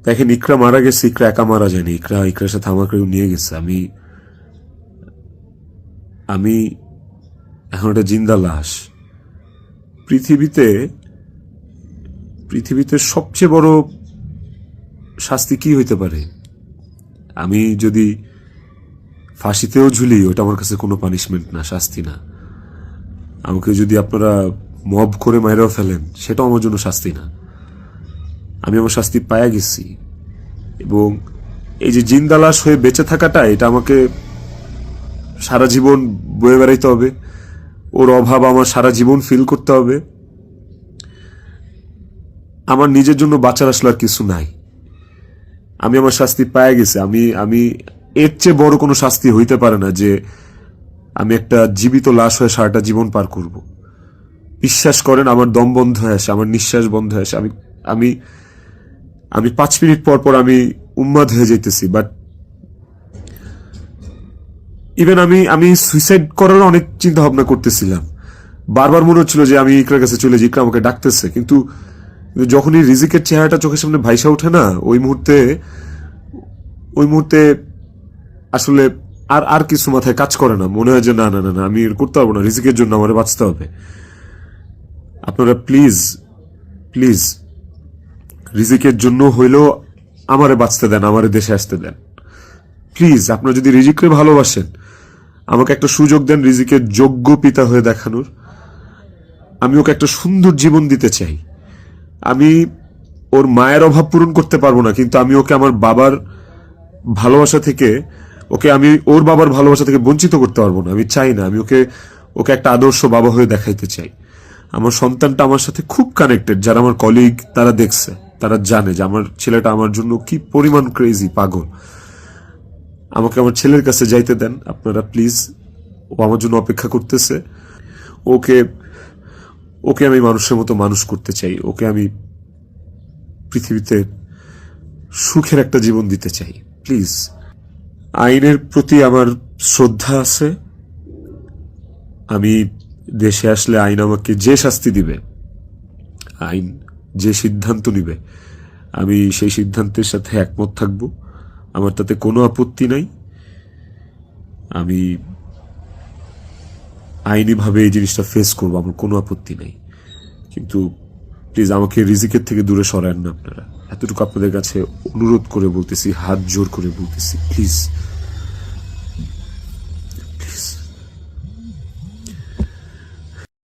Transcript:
দেখেন, ইকরা মারা গেছে, ইকরা একা মারা যায়নি, ইকরার সাথে আমাকেও নিয়ে গেছে। আমি এখন একটা জিন্দা লাশ। পৃথিবীতে সবচেয়ে বড় শাস্তি কি হইতে পারে? আমি যদি ফাঁসিতেও ঝুলি, ওটা আমার কাছে কোনো পানিশমেন্ট না, শাস্তি না। আমাকে যদি আপনারা মব করে মাইরাও ফেলেন, সেটাও আমার জন্য শাস্তি না। আমি আমার শাস্তি পায়া গেছি। এবং এই যে জিন্দা লাশ হয়ে বেঁচে থাকাটা, এটা আমাকে সারা জীবন বয়ে বেড়াইতে হবে। ওর অভাব আমার সারা জীবন ফিল করতে হবে। আমার নিজের জন্য বাঁচার আসলে আর কিছু নাই। আমি আমার শাস্তি পায়ে গেছি। আমি এর চেয়ে বড় কোনো শাস্তি হইতে পারে না যে আমি একটা জীবিত লাশ হয়ে সারাটা জীবন পার করব। বিশ্বাস করেন, আমার দম বন্ধ হয়ে আসে, আমার নিঃশ্বাস বন্ধ হয়ে আসে। আমি আমি 5 মিনিট পর পর আমি উন্মাদ হয়ে যাইতেছি। বাট ইভেন আমি সুইসাইড করার অনেক চিন্তা ভাবনা করতেছিলাম। বারবার মনে হচ্ছিল যে আমি ইকরার কাছে চলে যাই, ইকরা আমাকে ডাকতেছে। কিন্তু যখনই রিজিকের চেহারাটা চোখের সামনে ভাইসা ওঠে না, ওই মুহূর্তে আসলে আর কিছু মাথায় কাজ করে না। মনে হয় যে না না না না, আমি করতে পারবো না, রিজিকের জন্য আমার বাঁচতে হবে। আপনারা প্লিজ প্লিজ রিজিকের জন্য হইলেও আমারে বাঁচতে দেন, আমারে দেশে আসতে দেন প্লিজ। আপনারা যদি রিজিককে ভালোবাসেন, আমাকে একটা সুযোগ দেন রিজিকের যোগ্য পিতা হয়ে দেখানোর। আমি ওকে একটা সুন্দর জীবন দিতে চাই। আমি ওর মায়ের অভাব পূরণ করতে পারবো না, কিন্তু আমি ওকে আমার বাবার ভালোবাসা থেকে, আমি ওর বাবার ভালোবাসা থেকে বঞ্চিত করতে পারবো না। আমি চাই না। আমি ওকে একটা আদর্শ বাবা হয়ে দেখাইতে চাই। আমার সন্তানটা আমার সাথে খুব কানেক্টেড। যারা আমার কলিগ, তারা দেখছে, তারা জানে যে আমার ছেলেটা আমার জন্য কি পরিমাণ ক্রেজি, পাগল। আমাকে আমার ছেলের কাছে যাইতে দেন আপনারা প্লিজ। ও আমার জন্য অপেক্ষা করতেছে। ওকে ওকে আমি মানুষের মতো মানুষ করতে চাই। ওকে আমি পৃথিবীতে সুখের একটা জীবন দিতে চাই। প্লিজ। আইনের প্রতি আমার শ্রদ্ধা আছে। আমি দেশে আসলে আইন আমাকে যে শাস্তি দিবে, আইন যে সিদ্ধান্ত নিবে, আমি সেই সিদ্ধান্তের সাথে একমত থাকব। আমার তাতে কোনো আপত্তি নাই। আমি আইনিভাবে এই জিনিসটা ফেস করবো, আমার কোনো আপত্তি নাই। কিন্তু প্লিজ আমাকে রিজিকের থেকে দূরে সরায়েন না আপনারা। এতটুকু আপনাদের কাছে অনুরোধ করে বলতেছি, হাত জোর করে বলতেছি, প্লিজ।